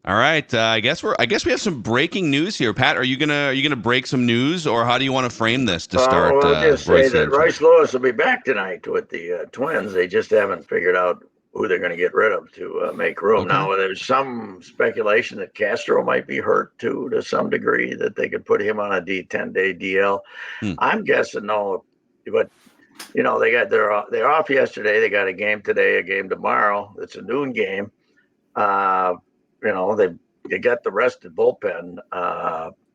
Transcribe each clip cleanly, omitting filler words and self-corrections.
All right. I guess we have some breaking news here. Pat, are you gonna break some news, or how do you want to frame this to start? Well, I'll just say Royce that Anderson? Royce Lewis will be back tonight with the Twins. They just haven't figured out who they're going to get rid of to make room. Okay. Now, there's some speculation that Castro might be hurt too, to some degree, that they could put him on a 10-day DL. Hmm. I'm guessing no, but they're off yesterday. They got a game today, a game tomorrow. It's a noon game. Uh, they got the rested bullpen.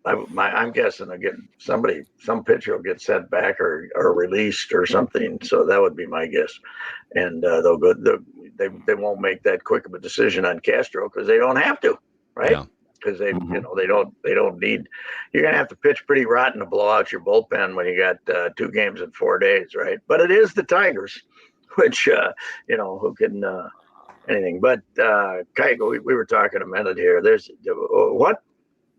I'm guessing they'll get some pitcher will get sent back or released or something. So that would be my guess. And they'll go. They won't make that quick of a decision on Castro because they don't have to, right? Yeah. Because they don't need. You're gonna have to pitch pretty rotten to blow out your bullpen when you got 2 games in 4 days, right? But it is the Tigers, which who can. Anything. But Keuchel, we were talking a minute here. There's what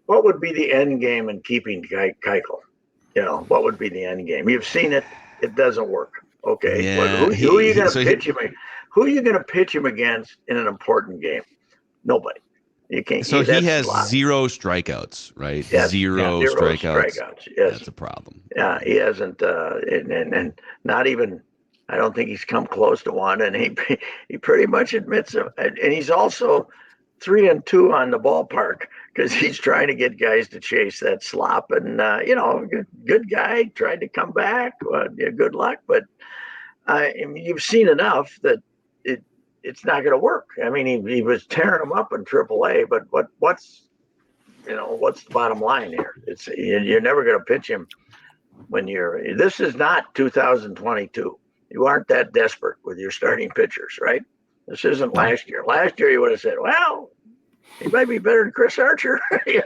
would be the end game in keeping Keuchel? What would be the end game? You've seen it. It doesn't work. Okay. But Yeah. who are you going to So pitch him? Who are you going to pitch him against in an important game? Nobody. You can't. he has a lot. 0 strikeouts, right? Yes. Zero strikeouts. Yes. That's a problem. Yeah, he hasn't, and not even. I don't think he's come close to one, and he pretty much admits it. And he's also 3-2 on the ballpark because he's trying to get guys to chase that slop. And good guy, tried to come back. Good luck, but you've seen enough that it's not going to work. I mean, he was tearing them up in AAA, but what's the bottom line here? You're never going to pitch him when this is not 2022. You aren't that desperate with your starting pitchers, right? This isn't last year. Last year you would have said, well, he might be better than Chris Archer. I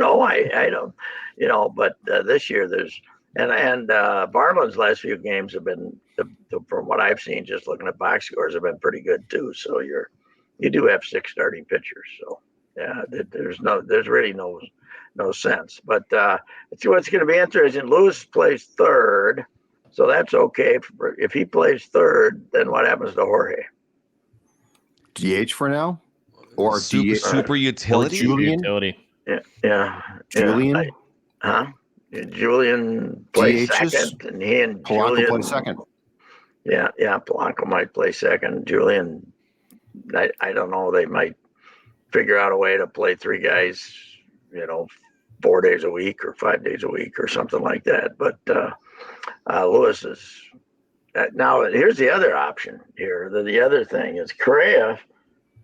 don't, but this year and Barland's last few games have been, from what I've seen, just looking at box scores, have been pretty good too. So you do have 6 starting pitchers. So yeah, there's really no sense. But it's what's going to be interesting. Lewis plays third. So that's okay. If he plays third, then what happens to Jorge? DH for now, or super utility. Or Julian. Yeah. Julian. Julian plays DHs? second, and he and Polanco Julian play second. Yeah. Polanco might play second. Julian, I don't know. They might figure out a way to play 3 guys, 4 days a week or 5 days a week or something like that. But Lewis is now. Here's the other option. The other thing is Correa.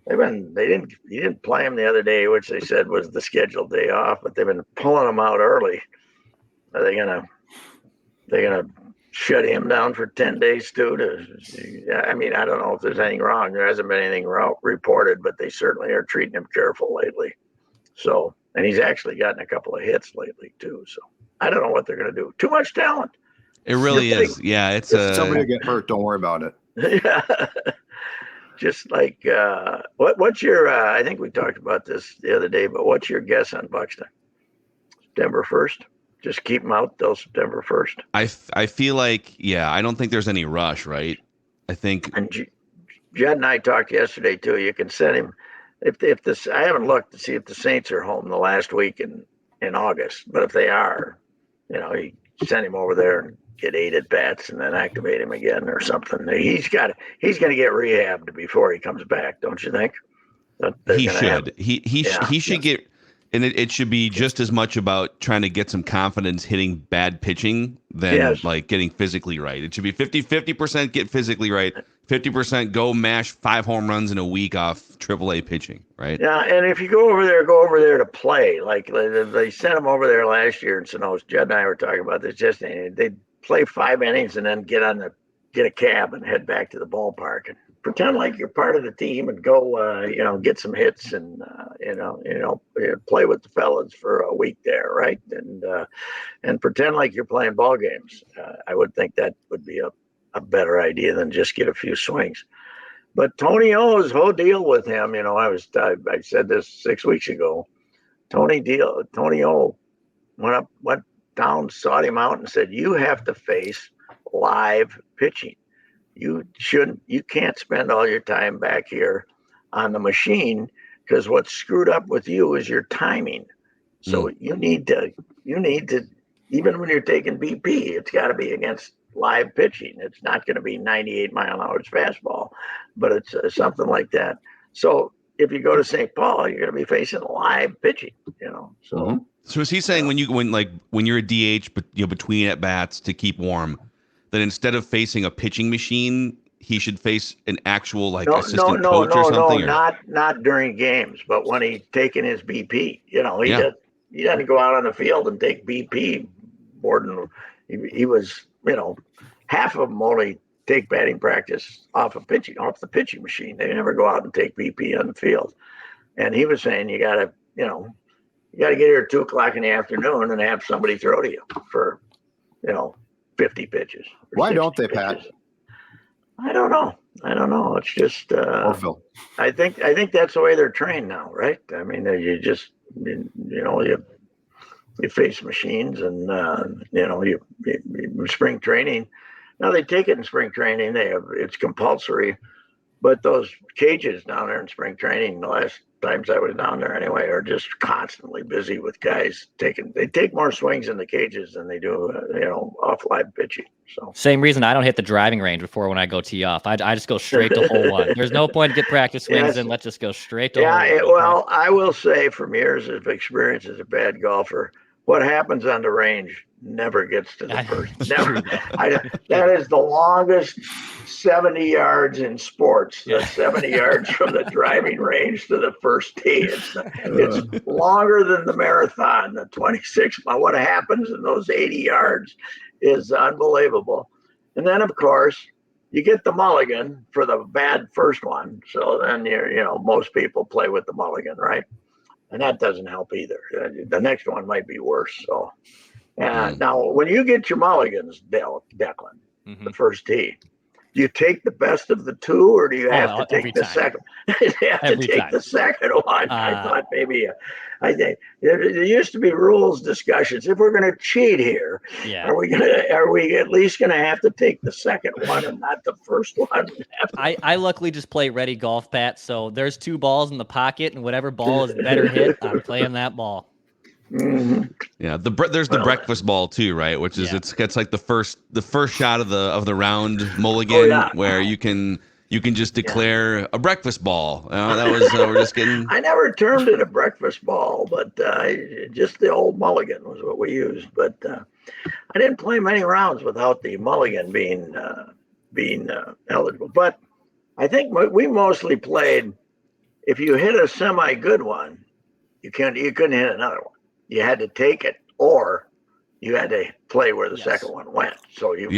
He didn't play him the other day, which they said was the scheduled day off, but they've been pulling him out early. Are they gonna shut him down for 10 days too? I mean, I don't know if there's anything wrong. There hasn't been anything reported, but they certainly are treating him careful lately. So, and he's actually gotten a couple of hits lately too. So I don't know what they're going to do. Too much talent. It really is. Yeah, it's somebody will get hurt. Don't worry about it. Yeah. Just like what's your? I think we talked about this the other day, but what's your guess on Buxton? September 1st. Just keep him out till September 1st. I feel like, yeah, I don't think there's any rush, right? I think. And Judd and I talked yesterday too. You can send him if this. I haven't looked to see if the Saints are home the last week in August, but if they are, you send him over there and get 8 at bats and then activate him again or something. He's going to get rehabbed before he comes back, don't you think? He should. He should get. And it should be just as much about trying to get some confidence hitting bad pitching than like getting physically right. It should be 50% get physically right, 50% go mash 5 home runs in a week off AAA pitching, right? Yeah, and if you go over there to play. Like they sent him over there last year in Sonos. Judd and I were talking about this yesterday. They'd play 5 innings and then get a cab and head back to the ballpark and pretend like you're part of the team and go, get some hits and, play with the fellas for a week there, right? And pretend like you're playing ball games. I would think that would be a better idea than just get a few swings. But Tony O's whole deal with him, I said this 6 weeks ago. Tony O went down, sought him out, and said, "You have to face live pitching. You can't spend all your time back here on the machine because what's screwed up with you is your timing. So you need to, even when you're taking BP, it's got to be against live pitching. It's not going to be 98 mile an hour fastball, but it's something like that. So if you go to St. Paul, you're going to be facing live pitching, So, So is he saying when you're a DH, but between at bats to keep warm, that instead of facing a pitching machine, he should face an actual assistant coach or something? Not during games, but when he's taking his BP, he doesn't go out on the field and take BP more than he was, half of them only take batting practice off the pitching machine. They never go out and take BP on the field. And he was saying you got to get here at 2:00 in the afternoon and have somebody throw to you for, 50 pitches. Why don't they, pitches. Pat? I don't know. It's just, I think that's the way they're trained now, right? I mean, you just, you face machines and, you spring training. Now they take it in spring training. It's compulsory, but those cages down there in spring training, the last times I was down there anyway, are just constantly busy with guys they take more swings in the cages than they do, off live pitching. So same reason I don't hit the driving range before when I go tee off. I just go straight to hole one. There's no point to get practice swings in. Let's just go straight to hole one. Well, I will say from years of experience as a bad golfer, what happens on the range never gets to the first. Never. That is the longest 70 yards in sports. The 70 yards from the driving range to the first tee. It's longer than the marathon, the 26 mile. What happens in those 80 yards is unbelievable. And then, of course, you get the mulligan for the bad first one. So then most people play with the mulligan, right? And that doesn't help either. The next one might be worse. So, now when you get your mulligans, Declan, the first tee, do you take the best of the two, or do you have to take the second? You have to take the second one. I thought maybe. I think there used to be rules discussions. If we're going to cheat here, are we at least going to have to take the second one and not the first one? I luckily just play ready golf, Pat. So there's 2 balls in the pocket, and whatever ball is better hit, I'm playing that ball. Mm-hmm. Yeah, there's the breakfast ball too, right? Which is it's like the first shot of the round mulligan where you can just declare a breakfast ball. That was we're just getting. I never termed it a breakfast ball, but just the old mulligan was what we used. But I didn't play many rounds without the mulligan being eligible. But I think we mostly played. If you hit a semi good one, you couldn't hit another one. You had to take it, or you had to play where the second one went. So you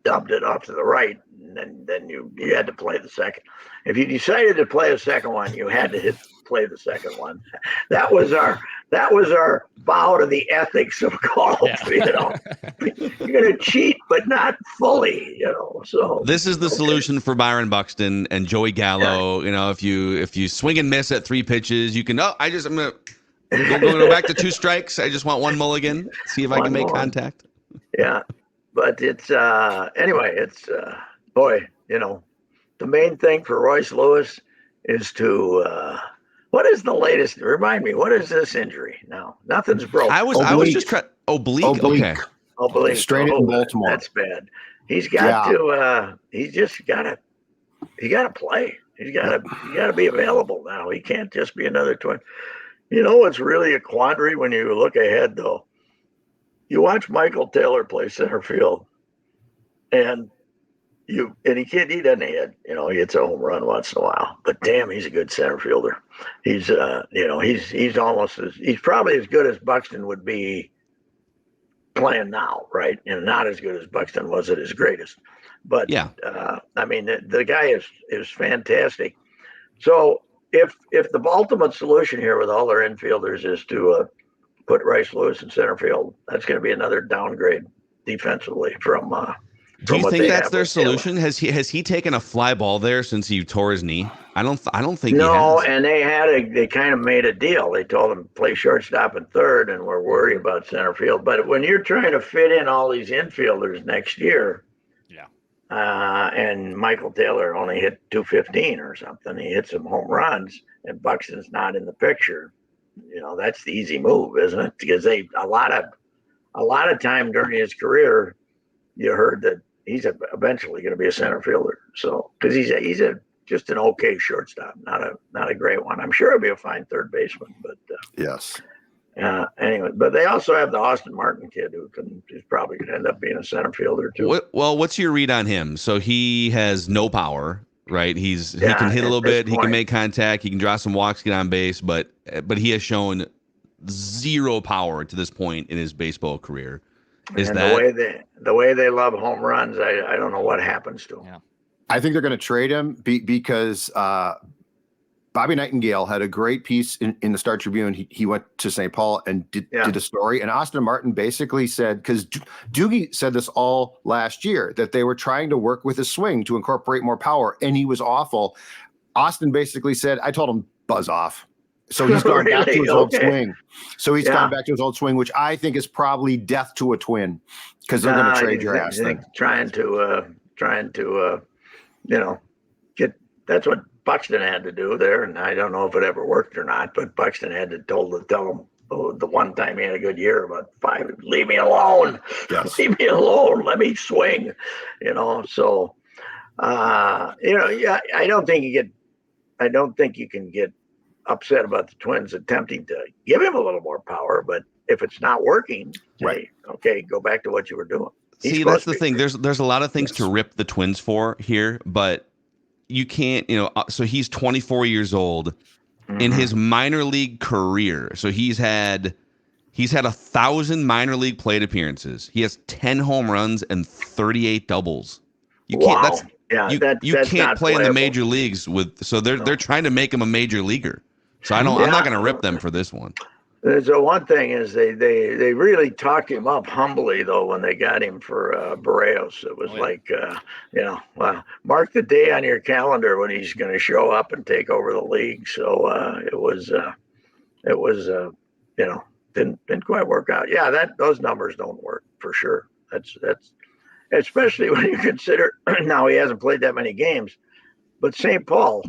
dubbed it off to the right, and then you had to play the second. If you decided to play a second one, you had to play the second one. That was our bow to the ethics of golf. Yeah. You're going to cheat, but not fully. So this is the solution for Byron Buxton and Joey Gallo. Yeah. If you swing and miss at 3 pitches, you can. I'm going to go back to 2 strikes. I just want 1 mulligan. See if I can make contact. Yeah, but it's anyway. It's boy, the main thing for Royce Lewis is to what is the latest? Remind me, what is this injury now? Nothing's broke. I was just trying oblique. Okay. Oblique. Straight in Baltimore. That's bad. He's got to. He's just got to. He got to play. He's got to be available now. He can't just be another twin. It's really a quandary when you look ahead, though. You watch Michael Taylor play center field, and he doesn't hit. He hits a home run once in a while, but damn, he's a good center fielder. He's he's probably as good as Buxton would be playing now, right? And not as good as Buxton was at his greatest. But the guy is fantastic. So. If the ultimate solution here with all their infielders is to put Royce Lewis in center field, that's going to be another downgrade defensively from. Do you think that's their solution? Has he taken a fly ball there since he tore his knee? I don't think. No, he has. And they kind of made a deal. They told him play shortstop and third, and we're worried about center field. But when you're trying to fit in all these infielders next year, and Michael Taylor only hit 215 or something. He hit some home runs, and Buxton's not in the picture. That's the easy move, isn't it? Because a lot of time during his career, you heard that he's eventually going to be a center fielder. So because he's just an okay shortstop, not a great one. I'm sure he'll be a fine third baseman, but yes. Anyway, but they also have the Austin Martin kid who's probably going to end up being a center fielder too. Well, what's your read on him? So he has no power, right? He can hit a little bit, he can make contact, he can draw some walks, get on base, but he has shown zero power to this point in his baseball career. The way they love home runs, I don't know what happens to him. Yeah. I think they're going to trade him because Bobby Nightingale had a great piece in the Star Tribune. He went to St. Paul and did a story. And Austin Martin basically said, because Doogie said this all last year, that they were trying to work with his swing to incorporate more power, and he was awful. Austin basically said, I told him, buzz off. So he's gone back to his old swing. So he's gone back to his old swing, which I think is probably death to a Twin, because they're going to trade your ass. Trying to get, that's what Buxton had to do there, and I don't know if it ever worked or not, but Buxton had to tell him the one time he had a good year about 5, leave me alone. Yes. Leave me alone. Let me swing. So I don't think you can get upset about the Twins attempting to give him a little more power, but if it's not working, right, okay, go back to what you were doing. See, that's the thing. There's a lot of things to rip the Twins for here, but you can't, so he's 24 years old in his minor league career. So he's had 1,000 minor league plate appearances. He has 10 home runs and 38 doubles. You can't, you can't play in the major leagues they're trying to make him a major leaguer. So I'm not going to rip them for this one. So one thing is they really talked him up humbly though when they got him for Barrios. It was mark the day on your calendar when he's going to show up and take over the league. So it was didn't quite work out. Yeah, those numbers don't work for sure. That's especially when you consider now he hasn't played that many games, but St. Paul.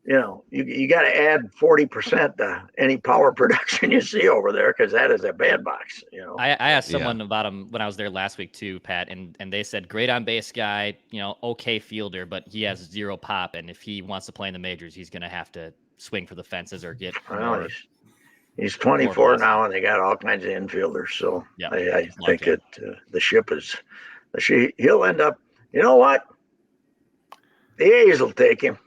You got to add 40% to any power production you see over there, because that is a bad box. I asked someone about him when I was there last week too, Pat, and they said great on base guy, okay fielder, but he has zero pop, and if he wants to play in the majors, he's going to have to swing for the fences or get. Well, he's 24 now, and they got all kinds of infielders. So I think the ship is he'll end up. You know what? The A's will take him.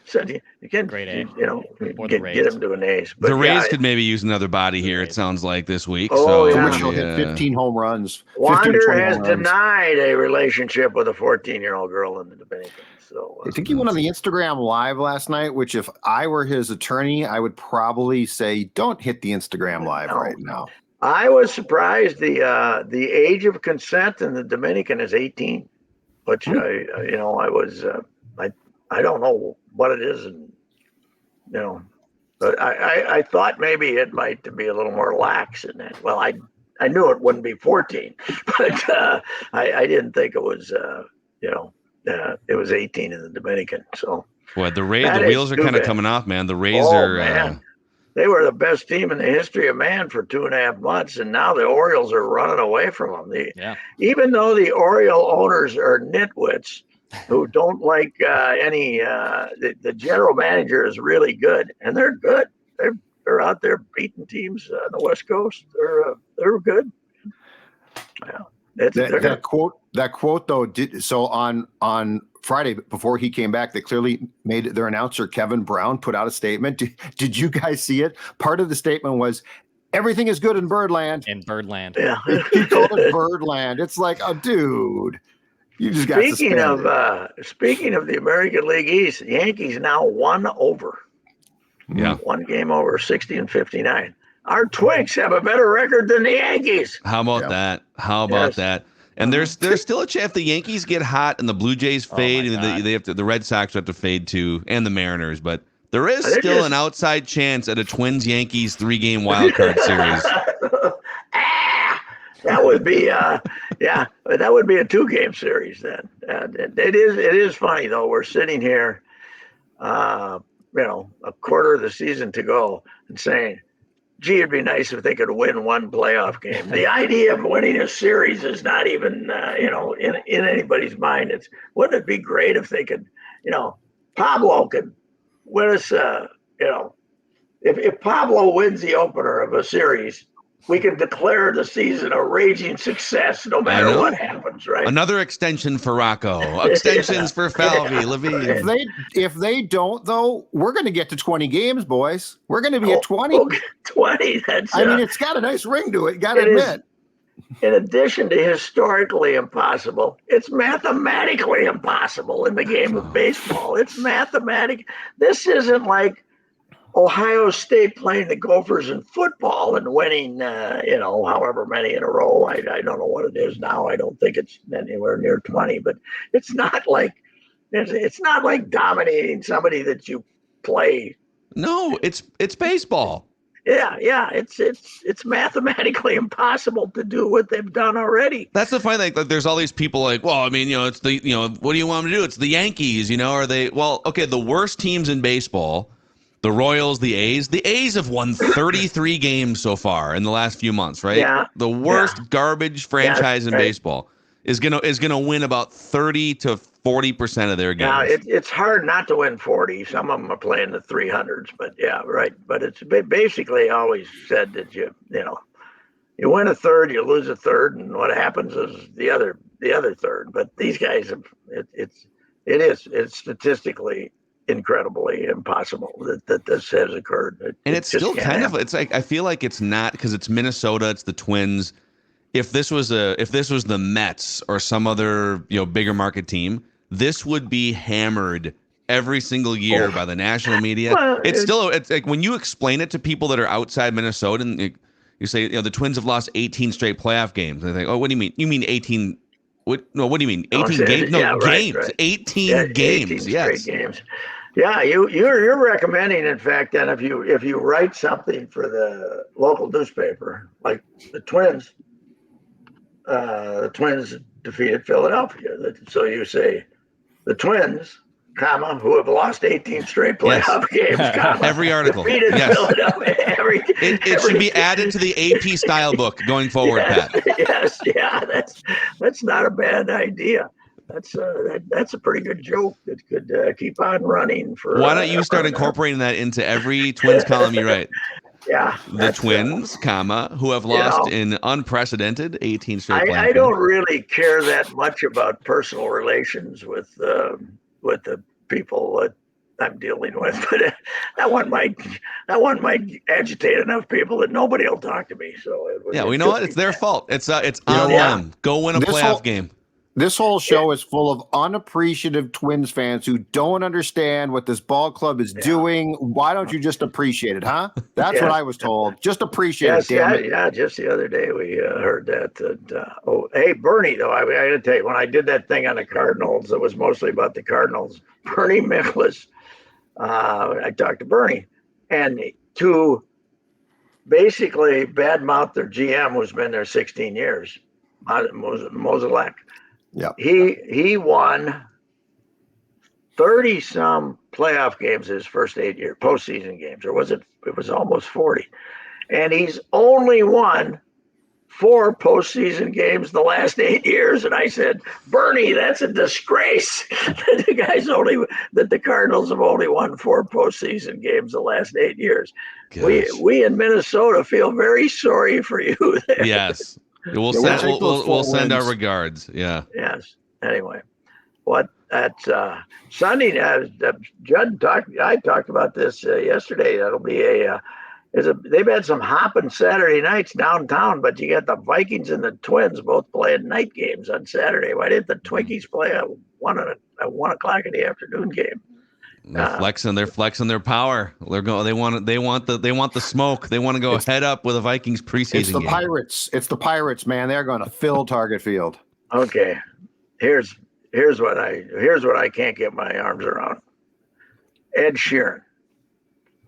So you can, great A. Get him to an A's. But the Rays could maybe use another body here. It sounds like this week. Which will hit 15 home runs. Wander has denied a relationship with a 14-year-old girl in the Dominican. So I think he went on the Instagram Live last night. Which, if I were his attorney, I would probably say, don't hit the Instagram Live right now. I was surprised. The age of consent in the Dominican is 18. Which I don't know what it is, and but I thought maybe it might be a little more lax in that. Well, I knew it wouldn't be 14, but I didn't think it was it was 18 in the Dominican. So the wheels are kind of coming off, man. The Rays are. Man. They were the best team in the history of man for 2.5 months, and now the Orioles are running away from them. Even though the Oriole owners are nitwits who don't like the general manager is really good, and they're good. They're out there beating teams on the West Coast. They're good. Yeah, that quote though. So on Friday, before he came back, they clearly made their announcer, Kevin Brown, put out a statement. Did you guys see it? Part of the statement was, everything is good in Birdland. In Birdland. Yeah. He called it Birdland. It's like, oh, dude, you just got speaking of the American League East, the Yankees now 1 over. Yeah. 1 game over, 60-59. Our Twinks have a better record than the Yankees. How about that? How about that? And there's still a chance the Yankees get hot and the Blue Jays fade, and they have to. The Red Sox have to fade too, and the Mariners. But there is still an outside chance at a Twins-Yankees 3-game wild card series. That would be, that would be a 2-game series then. It is funny though. We're sitting here, a quarter of the season to go, and saying, "Gee, it'd be nice if they could win one playoff game." The idea of winning a series is not even, in anybody's mind. Wouldn't it be great if they could, Pablo could win us, if Pablo wins the opener of a series, we can declare the season a raging success no matter what happens, right? Another extension for Rocco, extensions for Falvey, Levine. If they don't, though, we're going to get to 20 games, boys. We're going to be at 20. Okay, 20. It's got a nice ring to it. Got to admit. In addition to historically impossible, it's mathematically impossible in the game of baseball. It's mathematic. This isn't like Ohio State playing the Gophers in football and winning, however many in a row. I don't know what it is now. I don't think it's anywhere near 20, but it's not like dominating somebody that you play. No, it's baseball. Yeah, it's mathematically impossible to do what they've done already. That's the funny thing. Like, there's all these people like, well, I mean, it's the, what do you want them to do? It's the Yankees, are they? Well, okay, the worst teams in baseball. The Royals, the A's have won 33 games so far in the last few months, right? Yeah. The worst garbage franchise in baseball is gonna win about 30 to 40% of their games. Yeah, it's hard not to win 40. Some of them are playing the 300s, but yeah, right. But it's basically always said that you win a third, you lose a third, and what happens is the other third. But these guys, it's statistically incredibly impossible that this has occurred. And it's still kind of, it's like, I feel like it's not, because it's Minnesota, it's the Twins. If this was the Mets or some other bigger market team, this would be hammered every single year by the national media. Well, it's like when you explain it to people that are outside Minnesota, and you say the Twins have lost 18 straight playoff games, and they think, oh, what do you mean? You mean 18? What do you mean? 18 games? No, games. Right. 18 games. 18 yes. Straight games. Yeah, you're recommending, in fact, that if you write something for the local newspaper, like the Twins defeated Philadelphia. So you say the Twins, who have lost 18 straight playoff games, every article defeated Philadelphia. It should be added to the AP style book going forward, Pat. Yes, yeah, that's not a bad idea. That's a pretty good joke that could keep on running for. Why don't you start incorporating that into every Twins column you write? Yeah, the Twins, who have lost in unprecedented 18 straight. I don't really care that much about personal relations with the people that I'm dealing with, but that one might agitate enough people that nobody will talk to me. So we know what? It's their fault. It's on them. Go win a playoff game. This whole show is full of unappreciative Twins fans who don't understand what this ball club is doing. Why don't you just appreciate it, huh? That's what I was told. Just appreciate it, damn it. Yeah, just the other day we heard that. Hey, Bernie, though, I got to tell you, when I did that thing on the Cardinals, it was mostly about the Cardinals. Bernie Miklasz, I talked to Bernie, and to basically badmouth their GM, who's been there 16 years, Mozeliak. Yeah, he won 30 some playoff games his first 8 year postseason games, or was it? It was almost 40, and he's only won 4 postseason games the last 8 years. And I said, Bernie, that's a disgrace. The Cardinals have only won 4 postseason games the last 8 years. Gosh. We in Minnesota feel very sorry for you there. Yes. We'll send our regards. Yeah. Yes. Anyway, that's Sunday. Judd I talked about this yesterday. That'll be they've had some hopping Saturday nights downtown, but you got the Vikings and the Twins both playing night games on Saturday. Why didn't the Twinkies play a 1 o'clock in the afternoon game? They're flexing their power. They want the smoke. They want to go head up with the Vikings preseason. It's the game. Pirates. It's the Pirates, man. They're going to fill Target Field. Okay, here's what I can't get my arms around. Ed Sheeran,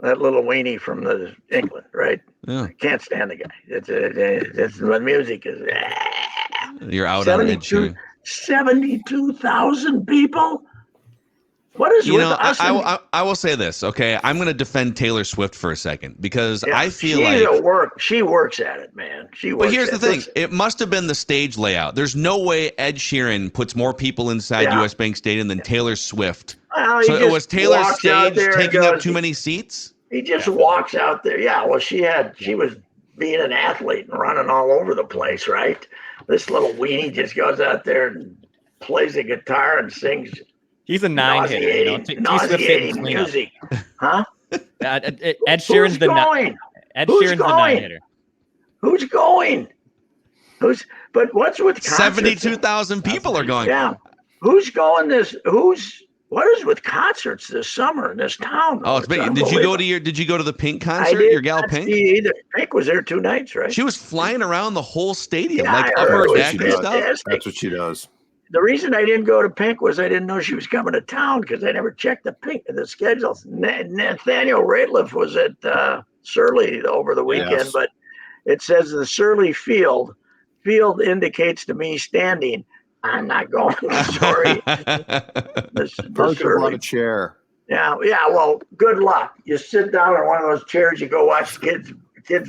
that little weenie from England, right? I can't stand the guy. It's the music is. You're out on Ed Sheeran. 72,000 people. What is with us? I will say this, okay? I'm going to defend Taylor Swift for a second because I feel she works at it, man. But here's the thing. It must have been the stage layout. There's no way Ed Sheeran puts more people inside US Bank Stadium than Taylor Swift. Well, so it was Taylor's stage taking up too many seats? He just walks out there. Yeah, well, she was being an athlete and running all over the place, right? This little weenie just goes out there and plays the guitar and sings. He's a 9-hitter. Nauseating music. Huh? Ed Sheeran's the 9-hitter. Who's going? But what's with concerts? 72,000 people are going. Yeah. Who's going what is with concerts this summer in this town? Oh, it's big. Did you go to the Pink concert? Your gal Pink? Pink was there 2 nights, right? She was flying around the whole stadium, upper deck and stuff. That's what she does. The reason I didn't go to Pink was I didn't know she was coming to town because I never checked the schedules. Nathaniel Rateliff was at Surly over the weekend, but it says the Surly Field indicates to me standing. I'm not going. Sorry. On a chair. Yeah. Well, good luck. You sit down on one of those chairs. You go watch kids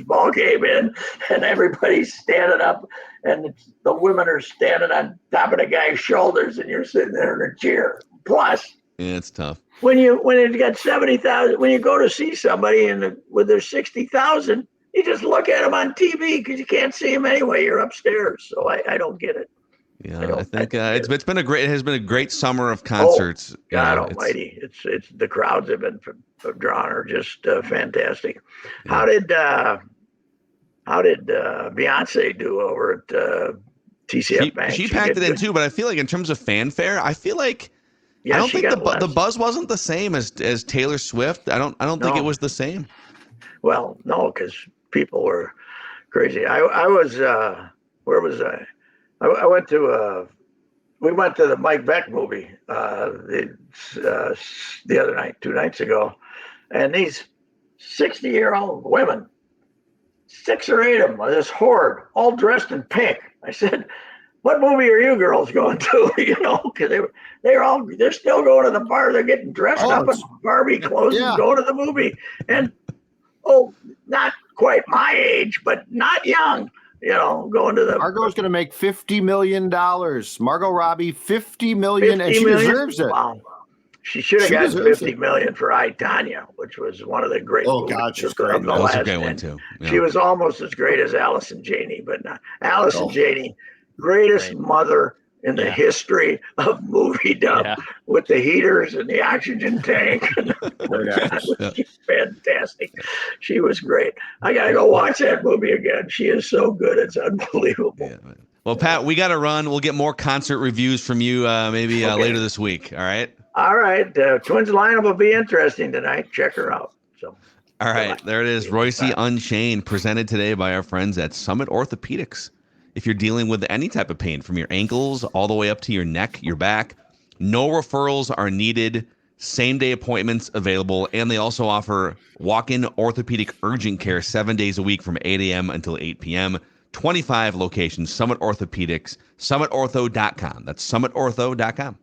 ball game in, and everybody's standing up, and the women are standing on top of the guy's shoulders, and you're sitting there in a chair. Plus, it's tough when it's got 70,000. When you go to see somebody with their 60,000, you just look at them on TV because you can't see them anyway. You're upstairs, so I don't get it. Yeah, I think it has been a great summer of concerts. Oh, God Almighty! It's the crowds have been drawn are just fantastic. Yeah. How did Beyonce do over at TCF Bank? She packed it in too, but I feel like in terms of fanfare, I feel like I don't think the buzz wasn't the same as Taylor Swift. I don't think it was the same. Well, no, because people were crazy. I was where was I? I went to we went to the Mike Beck movie the other night, 2 nights ago, and these 60-year-old women, 6 or 8 of them, this horde, all dressed in pink. I said, "What movie are you girls going to?" Because they're still going to the bar. They're getting dressed up in Barbie clothes and going to the movie. And not quite my age, but not young. Going to the Margot's going to make $50 million. Margot Robbie, $50 million, and she deserves it. Wow. She should have gotten $50 million for I, Tonya, which was one of the great movies. God, she's great. That was a great one too. Yeah. She was almost as great as Allison Janney, but not Allison Janney, greatest mother in the history of moviedom, with the heaters and the oxygen tank. She's fantastic. She was great. I got to go watch that movie again. She is so good. It's unbelievable. Yeah. Well, Pat, we got to run. We'll get more concert reviews from you maybe later this week. All right? All right. Twins lineup will be interesting tonight. Check her out. So. All right. There it is. Reusse Unchained, presented today by our friends at Summit Orthopedics. If you're dealing with any type of pain from your ankles all the way up to your neck, your back, no referrals are needed. Same-day appointments available, and they also offer walk-in orthopedic urgent care 7 days a week from 8 a.m. until 8 p.m. 25 locations, Summit Orthopedics, summitortho.com. That's summitortho.com.